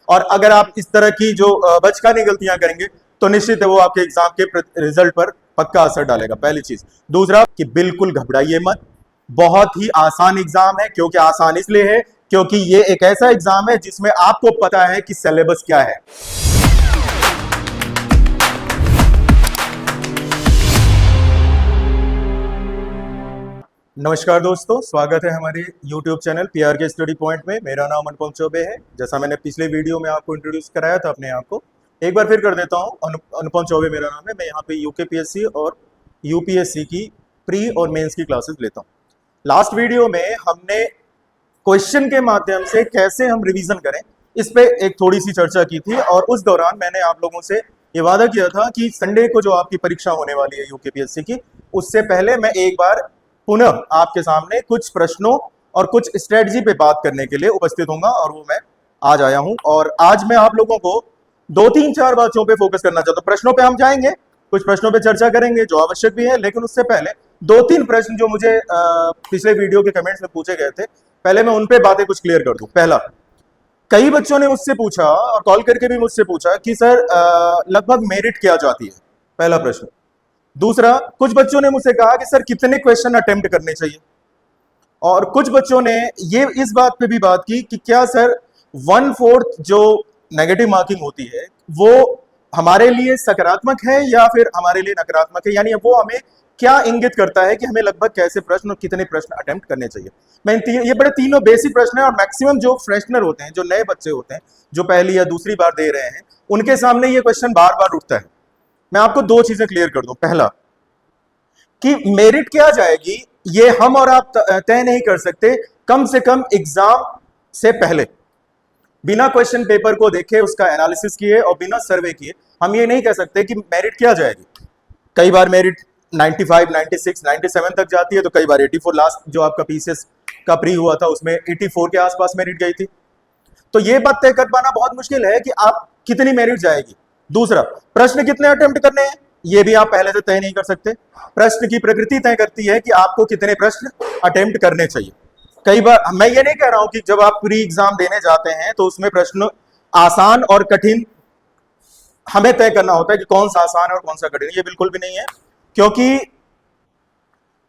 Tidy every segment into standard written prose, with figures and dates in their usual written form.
और अगर आप इस तरह की जो बचकानी गलतियां करेंगे तो निश्चित है वो आपके एग्जाम के रिजल्ट पर पक्का असर डालेगा, पहली चीज। दूसरा कि बिल्कुल घबराइए मत, बहुत ही आसान एग्जाम है। क्योंकि आसान इसलिए है क्योंकि ये एक ऐसा एग्जाम है जिसमें आपको पता है कि सिलेबस क्या है। नमस्कार दोस्तों, स्वागत है हमारे YouTube चैनल पीआर के स्टडी पॉइंट में। मेरा नाम अनुपम चौबे है। जैसा मैंने पिछले वीडियो में आपको इंट्रोड्यूस कराया था अपने आप को, एक बार फिर कर देता हूँ। अनुपम चौबे मेरा नाम है। मैं यहाँ पे यूकेपीएससी और यूपीएससी की प्री और मेंस की क्लासेस लेता हूँ। लास्ट वीडियो में हमने क्वेश्चन के माध्यम से कैसे हम रिवीजन करें इस पे एक थोड़ी सी चर्चा की थी, और उस दौरान मैंने आप लोगों से ये वादा किया था कि संडे को जो आपकी परीक्षा होने वाली है यूकेपीएससी की, उससे पहले मैं एक बार पुनः आपके सामने कुछ प्रश्नों और कुछ स्ट्रेटजी पे बात करने के लिए उपस्थित होऊंगा, और वो मैं आज आया हूं। और आज मैं आप लोगों को 2-3-4 बातों पे फोकस करना चाहता हूं। प्रश्नों पे हम जाएंगे, कुछ प्रश्नों पे चर्चा करेंगे जो आवश्यक भी है, लेकिन उससे पहले 2-3 प्रश्न जो मुझे पिछले वीडियो के कमेंट्स में पूछे गए थे, पहले मैं उन पे बातें कुछ क्लियर कर दूं। पहला, कई बच्चों ने मुझसे पूछा और कॉल करके भी मुझसे पूछा कि सर लगभग मेरिट क्या जाती है, पहला प्रश्न। दूसरा, कुछ बच्चों ने मुझसे कहा कि सर कितने क्वेश्चन अटेम्प्ट करने चाहिए, और कुछ बच्चों ने ये इस बात पे भी बात की कि क्या सर 1/4 जो नेगेटिव मार्किंग होती है वो हमारे लिए सकारात्मक है या फिर हमारे लिए नकारात्मक है, यानी वो हमें क्या इंगित करता है कि हमें लगभग कैसे प्रश्न और कितने प्रश्न अटेम्प्ट करने चाहिए। मैं ये बड़े तीनों बेसिक प्रश्न है, और मैक्सिमम जो फ्रेशनर होते हैं, जो नए बच्चे होते हैं, जो पहली या दूसरी बार दे रहे हैं, उनके सामने ये क्वेश्चन बार बार उठता है। मैं आपको 2 चीजें क्लियर कर दूं। पहला, कि मेरिट क्या जाएगी ये हम और आप तय नहीं कर सकते। कम से कम एग्जाम से पहले बिना क्वेश्चन पेपर को देखे, उसका एनालिसिस किए और बिना सर्वे किए हम ये नहीं कह सकते कि मेरिट क्या जाएगी। कई बार मेरिट 95, 96, 97 तक जाती है, तो कई बार 84। लास्ट जो आपका पीसीएस का प्री हुआ था उसमें 84 के आसपास मेरिट गई थी। तो ये बात तय कर पाना बहुत मुश्किल है कि आप कितनी मेरिट जाएगी। दूसरा, प्रश्न कितने अटेम्प्ट करने हैं ये भी आप पहले से तय नहीं कर सकते। प्रश्न की प्रकृति तय करती है कि आपको कितने प्रश्न अटेम्प्ट करने चाहिए। कई बार मैं ये नहीं कह रहा हूं कि जब आप प्री एग्जाम देने जाते हैं तो उसमें प्रश्न आसान और कठिन हमें तय करना होता है कि कौन सा आसान और कौन सा कठिन, ये बिल्कुल भी नहीं है। क्योंकि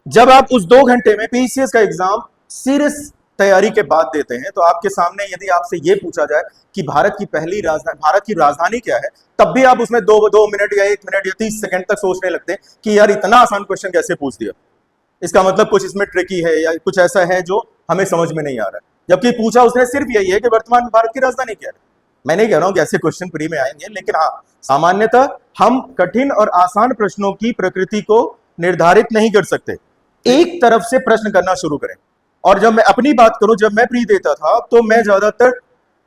जब आप उस 2 घंटे में पीसीएस का एग्जाम सीरियस तैयारी के बाद देते हैं, तो आपके सामने यदि आपसे यह पूछा जाए कि भारत की राजधानी क्या है, तब भी आप उसमें 2 मिनट या 1 मिनट या 30 सेकंड तक सोचने लगते हैं कि यार इतना आसान क्वेश्चन कैसे पूछ दिया, इसका मतलब कुछ इसमें ट्रिकी है या कुछ ऐसा है जो हमें समझ में नहीं आ रहा है। जबकि पूछा उसने सिर्फ यही है कि वर्तमान भारत की राजधानी क्या है। मैं नहीं कह रहा हूं कि ऐसे क्वेश्चन प्री में आएंगे, लेकिन हाँ, सामान्यतः हम कठिन और आसान प्रश्नों की प्रकृति को निर्धारित नहीं कर सकते। एक तरफ से प्रश्न करना शुरू करें। और जब मैं अपनी बात करूं, जब मैं प्री देता था तो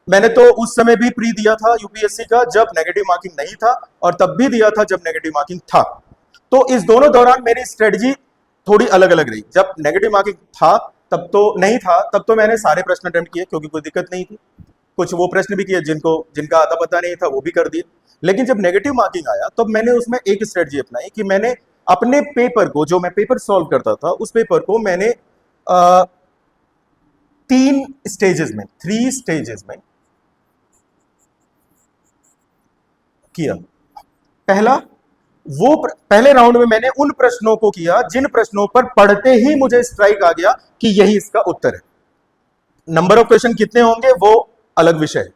मैंने तो उस समय भी प्री दिया था यूपीएससी का जब नेगेटिव मार्किंग नहीं था, और तब भी दिया था जब नेगेटिव मार्किंग था। तो इस दोनों दौरान मेरी स्ट्रेटजी थोड़ी अलग अलग रही। जब नेगेटिव मार्किंग था तब तो नहीं था, तब तो मैंने सारे प्रश्न अटेम्प्ट किए क्योंकि कोई दिक्कत नहीं थी। कुछ वो प्रश्न भी किए जिनका आता पता नहीं था, वो भी कर दिए। लेकिन जब नेगेटिव मार्किंग आया तब मैंने उसमें एक स्ट्रेटजी अपनाई कि मैंने अपने पेपर को, जो मैं पेपर सॉल्व करता था, उस पेपर को मैंने 3 स्टेजेस में किया। पहले राउंड में मैंने उन प्रश्नों को किया जिन प्रश्नों पर पढ़ते ही मुझे स्ट्राइक आ गया कि यही इसका उत्तर है। नंबर ऑफ क्वेश्चन कितने होंगे वो अलग विषय है।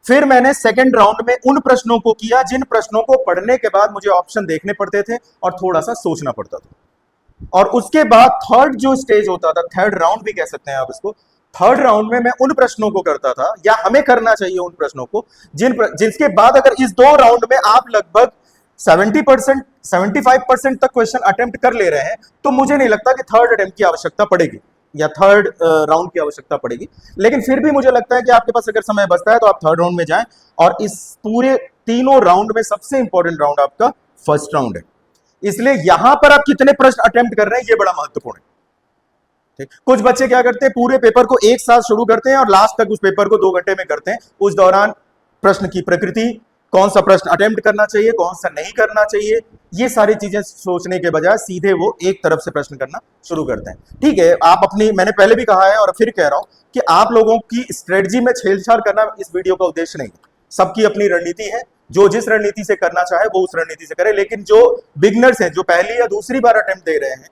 फिर मैंने सेकंड राउंड में उन प्रश्नों को किया जिन प्रश्नों को पढ़ने के बाद मुझे ऑप्शन देखने पड़ते थे और थोड़ा सा सोचना पड़ता था। और उसके बाद थर्ड जो स्टेज होता था, थर्ड राउंड भी कह सकते हैं आप इसको, थर्ड राउंड में मैं उन प्रश्नों को करता था, या हमें करना चाहिए उन प्रश्नों को जिसके बाद अगर इस 2 राउंड में आप लगभग 70%, 75% तक क्वेश्चन अटेम्प्ट कर ले रहे हैं, तो मुझे नहीं लगता कि थर्ड अटेम्प्ट की आवश्यकता पड़ेगी या थर्ड राउंड की आवश्यकता पड़ेगी। लेकिन फिर भी मुझे लगता है कि आपके पास अगर समय बचता है तो आप थर्ड राउंड में जाएं, और इस पूरे तीनों राउंड में सबसे इंपॉर्टेंट राउंड आपका फर्स्ट राउंड है। इसलिए यहां पर आप कितने प्रश्न अटेम्प्ट कर रहे हैं ये बड़ा महत्वपूर्ण है। ठीक, कुछ बच्चे क्या करते हैं, पूरे पेपर को एक साथ शुरू करते हैं और लास्ट तक उस पेपर को 2 घंटे में करते हैं। उस दौरान प्रश्न की प्रकृति, कौन सा प्रश्न अटेम्प्ट करना चाहिए, कौन सा नहीं करना चाहिए, ये सारी चीजें सोचने के बजाय सीधे वो एक तरफ से प्रश्न करना शुरू करते हैं। ठीक है, आप अपनी, मैंने पहले भी कहा है और फिर कह रहा हूं कि आप लोगों की स्ट्रेटजी में छेड़छाड़ करना इस वीडियो का उद्देश्य नहीं है। सबकी अपनी रणनीति है, जो जिस रणनीति से करना चाहे वो उस रणनीति से करे, लेकिन जो बिगनर्स हैं, जो पहली या दूसरी बार अटेम्प्ट दे रहे हैं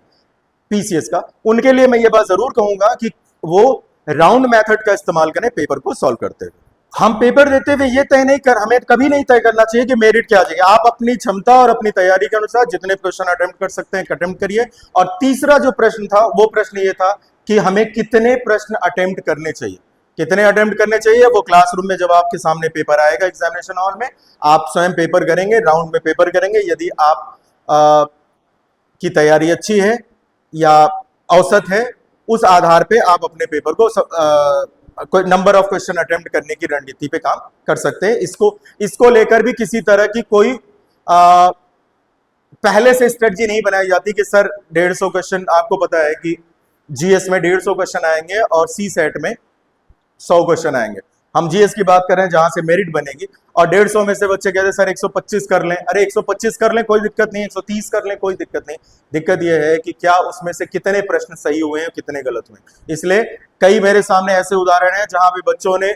पीसीएस का, उनके लिए मैं ये बात जरूर कहूंगा कि वो राउंड मेथड का इस्तेमाल करें पेपर को सॉल्व करते हुए। हम पेपर देते हुए ये तय नहीं कर, हमें कभी नहीं तय करना चाहिए कि मेरिट क्या आ जाएगी। आप अपनी क्षमता और अपनी तैयारी के अनुसार जितने क्वेश्चन अटेम्प्ट कर सकते हैं अटेम्प्ट करिए। और तीसरा जो प्रश्न था वो प्रश्न ये था कि हमें कितने प्रश्न अटेम्प्ट करने चाहिए। कितने अटेम्प्ट करने चाहिए वो क्लासरूम में जब आपके सामने पेपर आएगा एग्जामिनेशन हॉल में, आप स्वयं पेपर करेंगे, राउंड में पेपर करेंगे। यदि आप की तैयारी अच्छी है या औसत है, उस आधार पे आप अपने पेपर को कोई नंबर ऑफ क्वेश्चन अटेम्प्ट करने की रणनीति पे काम कर सकते हैं। इसको लेकर भी किसी तरह की कोई पहले से स्ट्रेटजी नहीं बनाई जाती कि सर 150 क्वेश्चन, आपको पता है कि जीएस में 150 क्वेश्चन आएंगे और सी सेट में 100 क्वेश्चन आएंगे। हम जीएस की बात कर रहे हैं जहां से मेरिट बनेगी, और 150 में से बच्चे कहते हैं सर 125 कर लें। अरे 125 कर लें, कोई दिक्कत नहीं, 130 कर लें, कोई दिक्कत नहीं। दिक्कत यह है कि क्या उसमें से कितने प्रश्न सही हुए हैं, कितने गलत हुए। इसलिए कई मेरे सामने ऐसे उदाहरण हैं जहां भी बच्चों ने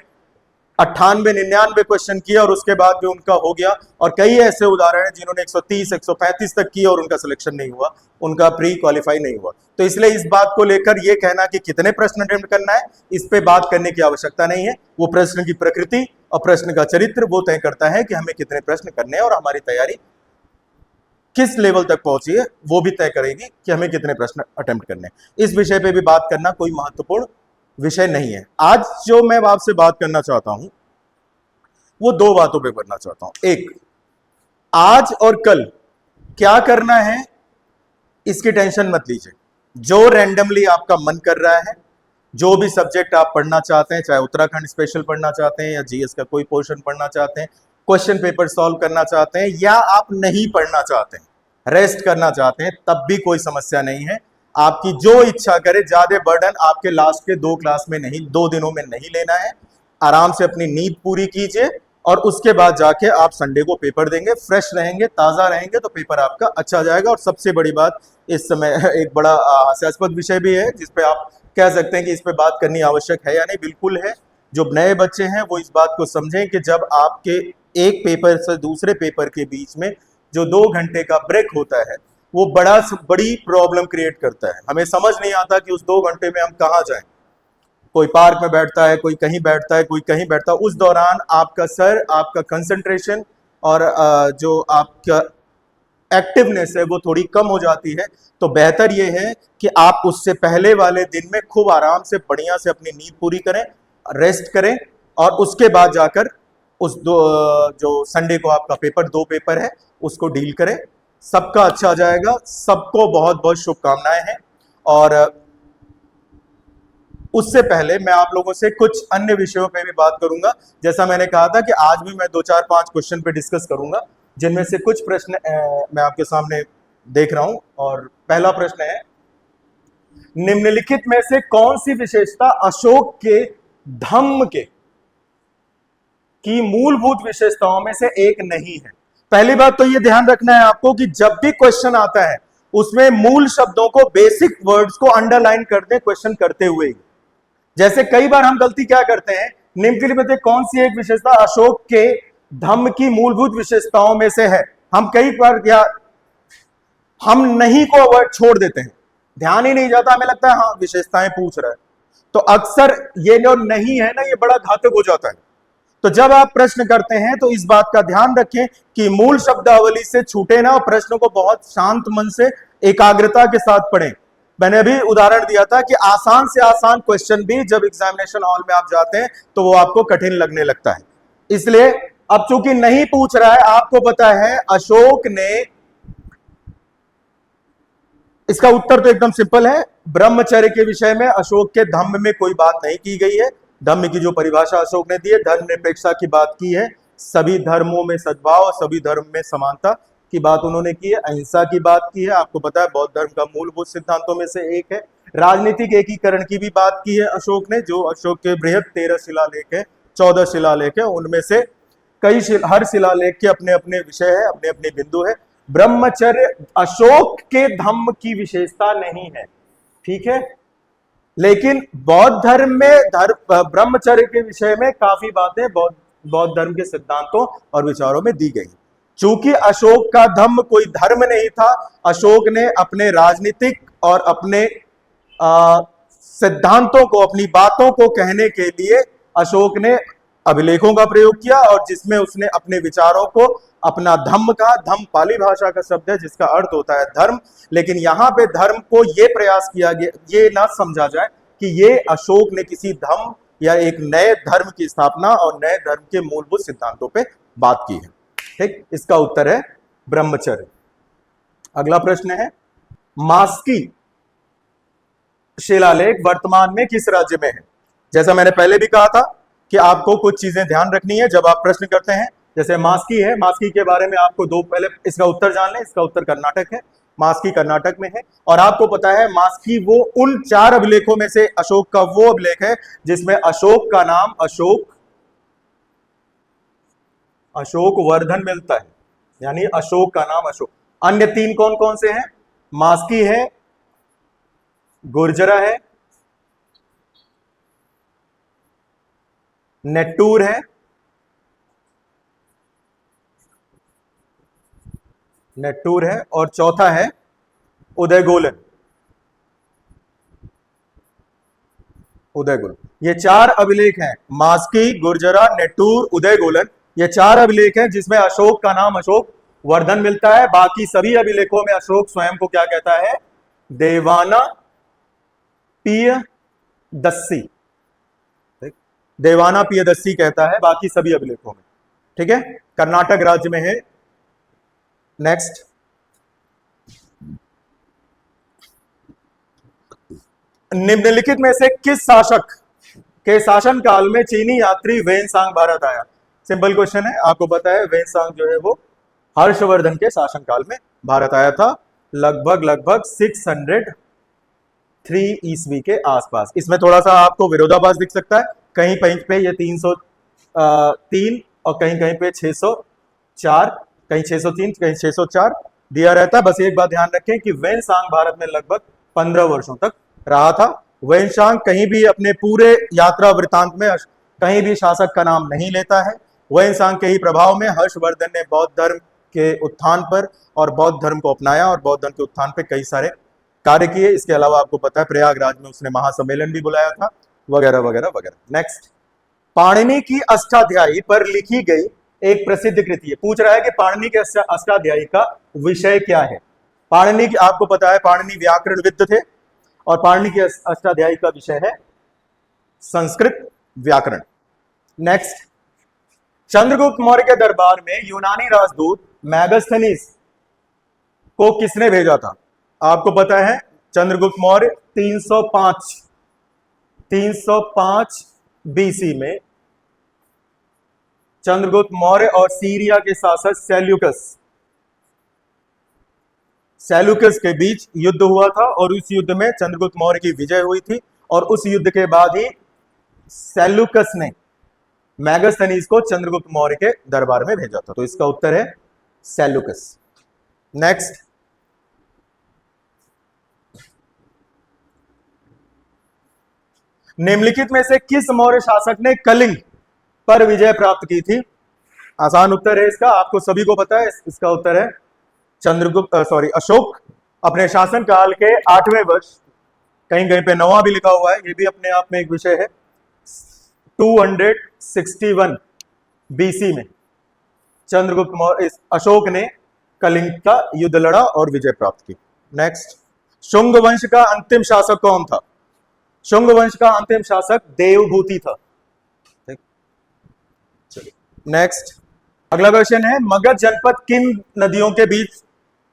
98-99 क्वेश्चन किए और उसके बाद भी उनका हो गया, और कई ऐसे उदाहरण हैं जिन्होंने 130-135 तक किए और उनका सिलेक्शन नहीं हुआ, उनका प्री क्वालिफाई नहीं हुआ। तो इसलिए इस बात को लेकर ये कहना कि कितने प्रश्न अटेम्प्ट करना है, इस पे बात करने की आवश्यकता नहीं है। वो प्रश्न की प्रकृति और प्रश्न का चरित्र वो तय करता है कि हमें कितने प्रश्न करने हैं, और हमारी तैयारी किस लेवल तक पहुंची है वो भी तय करेगी कि हमें कितने प्रश्न अटेम्प्ट करने हैं। इस विषय पे भी बात करना कोई महत्वपूर्ण विषय नहीं है। आज जो मैं आपसे बात करना चाहता हूं वो दो बातों पे करना चाहता हूं। एक, आज और कल क्या करना है इसकी टेंशन मत लीजिए। जो रैंडमली आपका मन कर रहा है, जो भी सब्जेक्ट आप पढ़ना चाहते हैं, चाहे उत्तराखंड स्पेशल पढ़ना चाहते हैं या जीएस का कोई पोर्शन पढ़ना चाहते हैं, क्वेश्चन पेपर सॉल्व करना चाहते हैं, या आप नहीं पढ़ना चाहते हैं, रेस्ट करना चाहते हैं, तब भी कोई समस्या नहीं है। आपकी जो इच्छा करे, ज्यादा बर्डन आपके लास्ट के 2 क्लास में नहीं, 2 दिनों में नहीं लेना है। आराम से अपनी नींद पूरी कीजिए और उसके बाद जाके आप संडे को पेपर देंगे, फ्रेश रहेंगे, ताजा रहेंगे, तो पेपर आपका अच्छा जाएगा। और सबसे बड़ी बात, इस समय एक बड़ा हास्यास्पद विषय भी है जिसपे आप कह सकते हैं कि इस पे बात करनी आवश्यक है या नहीं, बिल्कुल है। जो नए बच्चे हैं वो इस बात को समझें कि जब आपके एक पेपर से दूसरे पेपर के बीच में जो 2 घंटे का ब्रेक होता है, वो बड़ी प्रॉब्लम क्रिएट करता है। हमें समझ नहीं आता कि उस 2 घंटे में हम कहाँ जाएं। कोई पार्क में बैठता है, कोई कहीं बैठता है, कोई कहीं बैठता है। उस दौरान आपका सर, आपका कंसंट्रेशन और जो आपका एक्टिवनेस है वो थोड़ी कम हो जाती है। तो बेहतर ये है कि आप उससे पहले वाले दिन में खूब आराम से बढ़िया से अपनी नींद पूरी करें, रेस्ट करें, और उसके बाद जाकर उस जो संडे को आपका पेपर 2 पेपर है उसको डील करें। सबका अच्छा जाएगा। सबको बहुत बहुत शुभकामनाएं हैं। और उससे पहले मैं आप लोगों से कुछ अन्य विषयों पे भी बात करूंगा। जैसा मैंने कहा था कि आज भी मैं 2-4-5 क्वेश्चन पे डिस्कस करूंगा, जिनमें से कुछ प्रश्न मैं आपके सामने देख रहा हूं। और पहला प्रश्न है, निम्नलिखित में से कौन सी विशेषता अशोक के धम्म की मूलभूत विशेषताओं में से एक नहीं है। पहली बात तो यह ध्यान रखना है आपको कि जब भी क्वेश्चन आता है उसमें मूल शब्दों को, बेसिक वर्ड्स को अंडरलाइन कर दें क्वेश्चन करते हुए। जैसे कई बार हम गलती क्या करते हैं, निम्नलिखित में से कौन सी एक विशेषता अशोक के धम्म की मूलभूत विशेषताओं में से है, हम कई बार या हम नहीं को वर्ड छोड़ देते हैं, ध्यान ही नहीं जाता, हमें लगता है हाँ विशेषताएं पूछ रहा है। तो अक्सर ये जो नहीं है ना, ये बड़ा घातक हो जाता है। तो जब आप प्रश्न करते हैं तो इस बात का ध्यान रखें कि मूल शब्दावली से छूटे ना, और प्रश्न को बहुत शांत मन से एकाग्रता के साथ पढ़ें। मैंने अभी उदाहरण दिया था कि आसान से आसान क्वेश्चन भी जब एग्जामिनेशन हॉल में आप जाते हैं तो वो आपको कठिन लगने लगता है। इसलिए अब चूंकि नहीं पूछ रहा है, आपको पता है अशोक ने, इसका उत्तर तो एकदम सिंपल है, ब्रह्मचर्य के विषय में अशोक के धम्म में कोई बात नहीं की गई है। धम्म की जो परिभाषा अशोक ने दी है, धर्मनिरपेक्षता की बात की है, सभी धर्मों में सद्भाव, सभी धर्म में समानता की बात उन्होंने की है, अहिंसा की बात की है। आपको पता है बौद्ध धर्म का मूलभूत सिद्धांतों में से एक है। राजनीतिक एकीकरण की भी बात की है अशोक ने, जो अशोक के बृहद 13 शिलालेख है, 14 शिलालेख है, उनमें से हर शिलालेख के अपने अपने विषय है, अपने अपने बिंदु है। ब्रह्मचर्य अशोक के धम्म की विशेषता नहीं है, ठीक है, लेकिन बौद्ध धर्म में ब्रह्मचर्य के विषय में काफी बातें बौद्ध धर्म के सिद्धांतों और विचारों में दी गई। चूंकि अशोक का धम्म कोई धर्म नहीं था, अशोक ने अपने राजनीतिक और अपने सिद्धांतों को, अपनी बातों को कहने के लिए अशोक ने अभिलेखों का प्रयोग किया, और जिसमें उसने अपने विचारों को अपना धम्म कहा। धम्म पाली भाषा का शब्द है जिसका अर्थ होता है धर्म, लेकिन यहां पे धर्म को यह प्रयास किया गया, ये ना समझा जाए कि ये अशोक ने किसी धम्म या एक नए धर्म की स्थापना और नए धर्म के मूलभूत सिद्धांतों पे बात की है। ठीक, इसका उत्तर है ब्रह्मचर्य। अगला प्रश्न है, मास्की शिलालेख वर्तमान में किस राज्य में है? जैसा मैंने पहले भी कहा था कि आपको कुछ चीजें ध्यान रखनी है जब आप प्रश्न करते हैं। जैसे मास्की है, मास्की के बारे में आपको पहले इसका उत्तर जान लें। इसका उत्तर कर्नाटक है, मास्की कर्नाटक में है। और आपको पता है मास्की वो उन 4 अभिलेखों में से अशोक का वो अभिलेख है जिसमें अशोक का नाम अशोक वर्धन मिलता है, यानी अशोक का नाम अशोक। अन्य 3 कौन कौन से हैं? मास्की है, गुर्जरा है, नेट्टूर है, और चौथा है उदयगोलन। ये 4 अभिलेख हैं, मास्की, गुर्जरा, नेट्टूर, उदयगोलन। ये 4 अभिलेख हैं जिसमें अशोक का नाम अशोक वर्धन मिलता है। बाकी सभी अभिलेखों में अशोक स्वयं को क्या कहता है? देवाना पियदस्सी, देवाना पियदस्सी कहता है बाकी सभी अभिलेखों में। ठीक है, कर्नाटक राज्य में है। नेक्स्ट, निम्नलिखित में से किस शासक के शासन काल में चीनी यात्री वेनसांग भारत आया? सिंपल क्वेश्चन है, आपको पता है वेनसांग जो है वो हर्षवर्धन के शासन काल में भारत आया था, लगभग 603 ईस्वी के आसपास। इसमें थोड़ा सा आपको विरोधाभास दिख सकता है, कहीं कहीं पे ये 303 और कहीं कहीं पे 604, कहीं 603, कहीं 604 दिया रहता है। बस एक बात ध्यान रखें कि वेनसांग भारत में लगभग 15 वर्षों तक रहा था। वेनसांग कहीं भी अपने पूरे यात्रा वृतांत में कहीं भी शासक का नाम नहीं लेता है। वेनसांग के ही प्रभाव में हर्षवर्धन ने बौद्ध धर्म के उत्थान पर और बौद्ध धर्म को अपनाया और बौद्ध धर्म के उत्थान पे कई सारे कार्य किए। इसके अलावा आपको पता है प्रयागराज में उसने महासम्मेलन भी बुलाया था, वगैरह वगैरह वगैरह। नेक्स्ट, पाणिनि की अष्टाध्यायी पर लिखी गई एक प्रसिद्ध कृति है। पूछ रहा है कि पाणिनि के अष्टाध्यायी का विषय क्या है? पाणिनि की, आपको पता है पाणिनि व्याकरणविद थे और पाणिनि के अष्टाध्यायी का विषय है संस्कृत व्याकरण। नेक्स्ट, चंद्रगुप्त मौर्य के दरबार में यूनानी राजदूत मैगस्थनीज को किसने भेजा था? आपको पता है चंद्रगुप्त मौर्य 305 बीसी में चंद्रगुप्त मौर्य और सीरिया के शासक सेल्यूकस के बीच युद्ध हुआ था और उस युद्ध में चंद्रगुप्त मौर्य की विजय हुई थी और उस युद्ध के बाद ही सेल्यूकस ने मैगस्थनीज को चंद्रगुप्त मौर्य के दरबार में भेजा था। तो इसका उत्तर है सेल्यूकस। नेक्स्ट, निम्नलिखित में से किस मौर्य शासक ने कलिंग पर विजय प्राप्त की थी? आसान उत्तर है इसका, आपको सभी को पता है। इसका उत्तर है अशोक अपने शासन काल के 8वें वर्ष, कहीं कहीं पे 9वां भी लिखा हुआ है, ये भी अपने आप में एक विषय है, 261 बीसी में चंद्रगुप्त मौर्य अशोक ने कलिंग का युद्ध लड़ा और विजय प्राप्त की। नेक्स्ट, शुंग वंश का अंतिम शासक कौन था? शुंग वंश का अंतिम शासक देवभूति था। नेक्स्ट, अगला क्वेश्चन है, मगध जनपद किन नदियों के बीच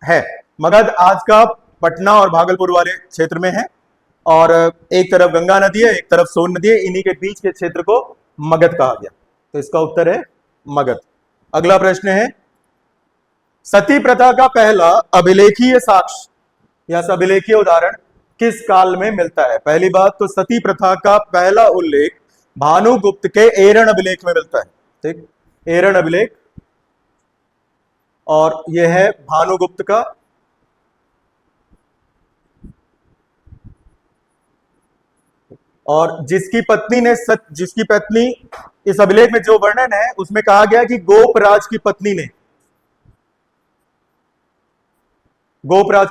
है? मगध आज का पटना और भागलपुर वाले क्षेत्र में है और एक तरफ गंगा नदी है, एक तरफ सोन नदी है, इन्हीं के बीच के क्षेत्र को मगध कहा गया। तो इसका उत्तर है मगध। अगला प्रश्न है, सती प्रथा का पहला अभिलेखीय साक्ष्य या अभिलेखीय उदाहरण किस काल में मिलता है? पहली बात तो सती प्रथा का पहला उल्लेख भानुगुप्त के एरण अभिलेख में मिलता है। ठीक, एरन अभिलेख, और यह है भानुगुप्त का और जिसकी पत्नी इस अभिलेख में जो वर्णन है उसमें कहा गया कि गोपराज की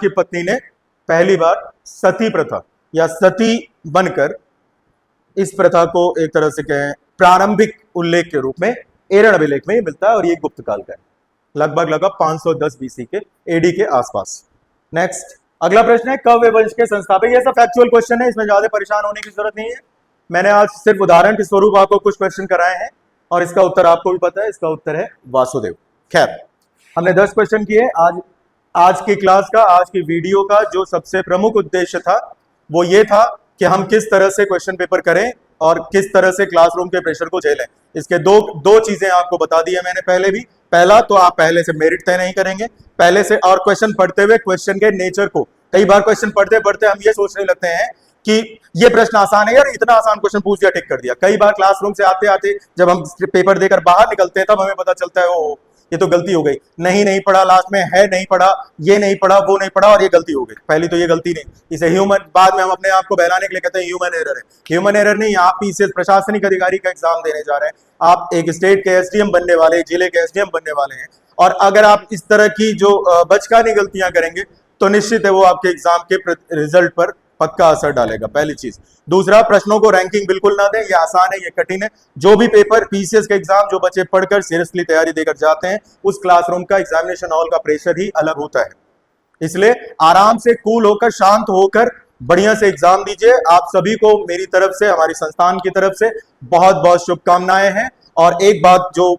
पत्नी ने पहली बार सती प्रथा या सती बनकर इस प्रथा को एक तरह से कहें प्रारंभिक उल्लेख के रूप में एरन अभिलेख में ही मिलता है और ये गुप्त काल का है, लगभग 510 बीसी के एडी के आसपास। नेक्स्ट अगला प्रश्न है कव्य वंश के संस्थापक। ये सब फैक्चुअल क्वेश्चन है, इसमें ज्यादा परेशान होने की जरूरत नहीं है। मैंने आज सिर्फ उदाहरण के स्वरूप आपको कुछ क्वेश्चन कराए हैं और इसका उत्तर आपको भी पता है, इसका उत्तर है वासुदेव। खैर, हमने 10 क्वेश्चन किए। आज की क्लास का, आज की वीडियो का जो सबसे प्रमुख उद्देश्य था वो ये था कि हम किस तरह से क्वेश्चन पेपर करें और किस तरह से क्लासरूम के प्रेशर को झेलें। इसके दो चीजें आपको बता दी है मैंने पहले भी। पहला तो आप पहले से मेरिट तय नहीं करेंगे पहले से, और क्वेश्चन पढ़ते हुए क्वेश्चन के नेचर को, कई बार क्वेश्चन पढ़ते पढ़ते हम ये सोचने लगते हैं कि ये प्रश्न आसान है यार, इतना आसान क्वेश्चन पूछ दिया, टिक कर दिया। कई बार क्लासरूम से आते आते जब हम पेपर देकर बाहर निकलते हैं तब हमें पता चलता है ओ ये तो गलती हो गई, नहीं पढ़ा, लास्ट में है नहीं पढ़ा, ये नहीं पढ़ा, वो नहीं पढ़ा और ये गलती हो गई। पहली तो ये गलती नहीं, इसे ह्यूमन, बाद में हम अपने आप को बहलाने के लिए कहते हैं ह्यूमन एरर है। ह्यूमन एरर नहीं, आप पीसीएस प्रशासनिक अधिकारी का एग्जाम देने जा रहे हैं, आप एक स्टेट के एसडीएम बनने वाले, जिले के एसडीएम बनने वाले हैं, और अगर आप इस तरह की जो बचकानी गलतियां करेंगे तो निश्चित है वो आपके एग्जाम के रिजल्ट पर पक्का असर डालेगा, पहली चीज। दूसरा, प्रश्नों को रैंकिंग बिल्कुल ना दें, ये आसान है, ये कठिन है। जो भी पेपर पीसीएस का एग्जाम जो बच्चे पढ़कर सीरियसली तैयारी देकर जाते हैं, उस क्लासरूम का एग्जामिनेशन हॉल का प्रेशर ही अलग होता है। इसलिए आराम से, कूल होकर, शांत होकर बढ़िया से एग्जाम दीजिए। आप सभी को मेरी तरफ से, हमारी संस्थान की तरफ से बहुत बहुत शुभकामनाएं हैं। और एक बात जो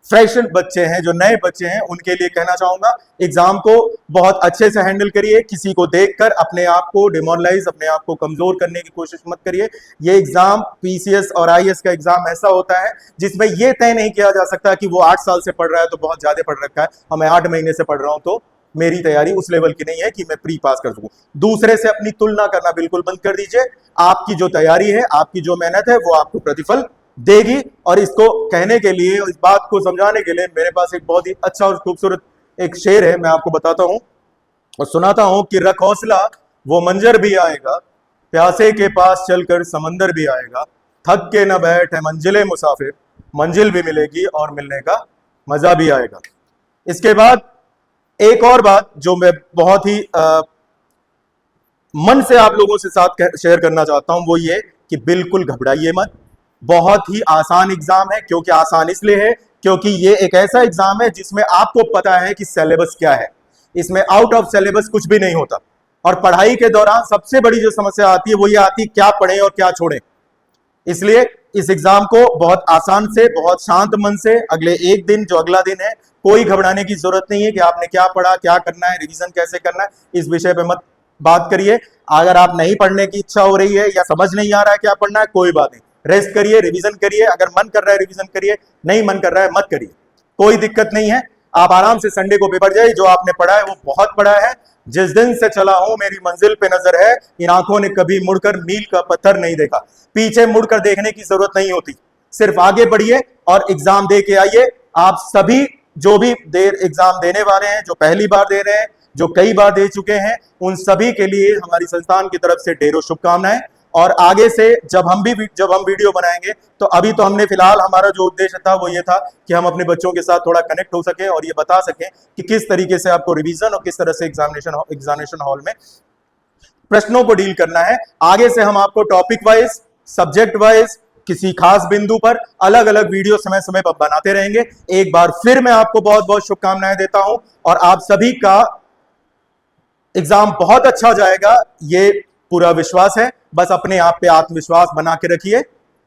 फ्रेश बच्चे हैं, जो नए बच्चे हैं, उनके लिए कहना चाहूंगा, एग्जाम को बहुत अच्छे से हैंडल करिए। किसी को देखकर अपने आप को डिमोरलाइज, अपने आप को कमजोर करने की कोशिश मत करिए। ये एग्जाम पीसीएस और आईएएस का एग्जाम ऐसा होता है जिसमें यह तय नहीं किया जा सकता कि वो 8 साल से पढ़ रहा है तो बहुत ज्यादा पढ़ रखा है, और मैं 8 महीने से पढ़ रहा हूं तो मेरी तैयारी उस लेवल की नहीं है कि मैं प्री पास कर सकूं। दूसरे से अपनी तुलना करना बिल्कुल बंद कर दीजिए। आपकी जो तैयारी है, आपकी जो मेहनत है, वो आपको प्रतिफल देगी। और इसको कहने के लिए, इस बात को समझाने के लिए मेरे पास एक बहुत ही अच्छा और खूबसूरत एक शेर है, मैं आपको बताता हूं और सुनाता हूं कि रख हौसला, वो मंजर भी आएगा, प्यासे के पास चलकर समंदर भी आएगा, थक के न बैठ है मंजिले मुसाफिर, मंजिल भी मिलेगी और मिलने का मजा भी आएगा। इसके बाद एक और बात जो मैं बहुत ही मन से आप लोगों से साथ शेयर करना चाहता हूं, वो ये कि बिल्कुल घबराइए मत। बहुत ही आसान एग्जाम है। क्योंकि आसान इसलिए है क्योंकि ये एक ऐसा एग्जाम है जिसमें आपको पता है कि सिलेबस क्या है। इसमें आउट ऑफ सिलेबस कुछ भी नहीं होता। और पढ़ाई के दौरान सबसे बड़ी जो समस्या आती है वो ये आती है क्या पढ़ें और क्या छोड़ें। इसलिए इस एग्जाम को बहुत आसान से, बहुत शांत मन से, अगले एक दिन जो अगला दिन है, कोई घबराने की जरूरत नहीं है कि आपने क्या पढ़ा, क्या करना है, रिवीजन कैसे करना है, इस विषय पे मत बात करिए। अगर आप नहीं पढ़ने की इच्छा हो रही है या समझ नहीं आ रहा है क्या पढ़ना है, कोई बात नहीं, रेस्ट करिए, रिवीजन करिए। अगर मन कर रहा है रिवीजन करिए, नहीं मन कर रहा है मत करिए, कोई दिक्कत नहीं है। आप आराम से संडे को पेपर जाइए, जो आपने पढ़ा है वो बहुत पढ़ा है। जिस दिन से चला हूं मेरी मंजिल पे नजर है, इन आंखों ने कभी मुड़कर मील का पत्थर नहीं देखा। पीछे मुड़कर देखने की जरूरत नहीं होती, सिर्फ आगे बढ़िए और एग्जाम दे के आइए। आप सभी जो भी एग्जाम देने वाले हैं, जो पहली बार दे रहे हैं, जो कई बार दे चुके हैं, उन सभी के लिए हमारी संस्थान की तरफ से ढेरों शुभकामनाएं। और आगे से जब हम वीडियो बनाएंगे, तो अभी तो हमने फिलहाल, हमारा जो उद्देश्य था वो ये था कि हम अपने बच्चों के साथ थोड़ा कनेक्ट हो सके और ये बता सकें कि किस तरीके से आपको रिवीजन और किस तरह से एग्जामिनेशन हॉल में प्रश्नों को डील करना है। आगे से हम आपको टॉपिक वाइज, सब्जेक्ट वाइज, किसी खास बिंदु पर अलग अलग वीडियो समय समय पर बनाते रहेंगे। एक बार फिर मैं आपको बहुत बहुत शुभकामनाएं देता हूं और आप सभी का एग्जाम बहुत अच्छा जाएगा, ये पूरा विश्वास है। बस अपने आप पे आत्मविश्वास बना के रखिए।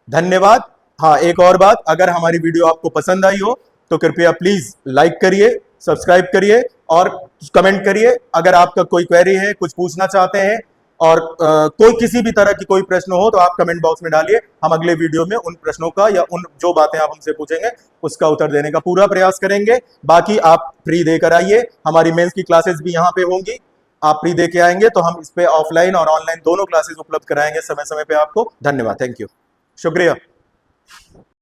धन्यवाद। हाँ, एक और बात, अगर हमारी वीडियो आपको पसंद आई हो तो कृपया प्लीज लाइक करिए, सब्सक्राइब करिए और कमेंट करिए। अगर आपका कोई क्वेरी है, कुछ पूछना चाहते हैं और कोई किसी भी तरह की कोई प्रश्न हो तो आप कमेंट बॉक्स में डालिए। हम अगले वीडियो में उन प्रश्नों का या उन जो बातें आप हमसे पूछेंगे उसका उत्तर देने का पूरा प्रयास करेंगे। बाकी आप फ्री देकर आइए, हमारी मेंस की क्लासेस भी यहाँ पे होंगी। आप फ्री दे के आएंगे तो हम इस पे ऑफलाइन और ऑनलाइन दोनों क्लासेस उपलब्ध कराएंगे समय समय पे आपको। धन्यवाद, थैंक यू, शुक्रिया।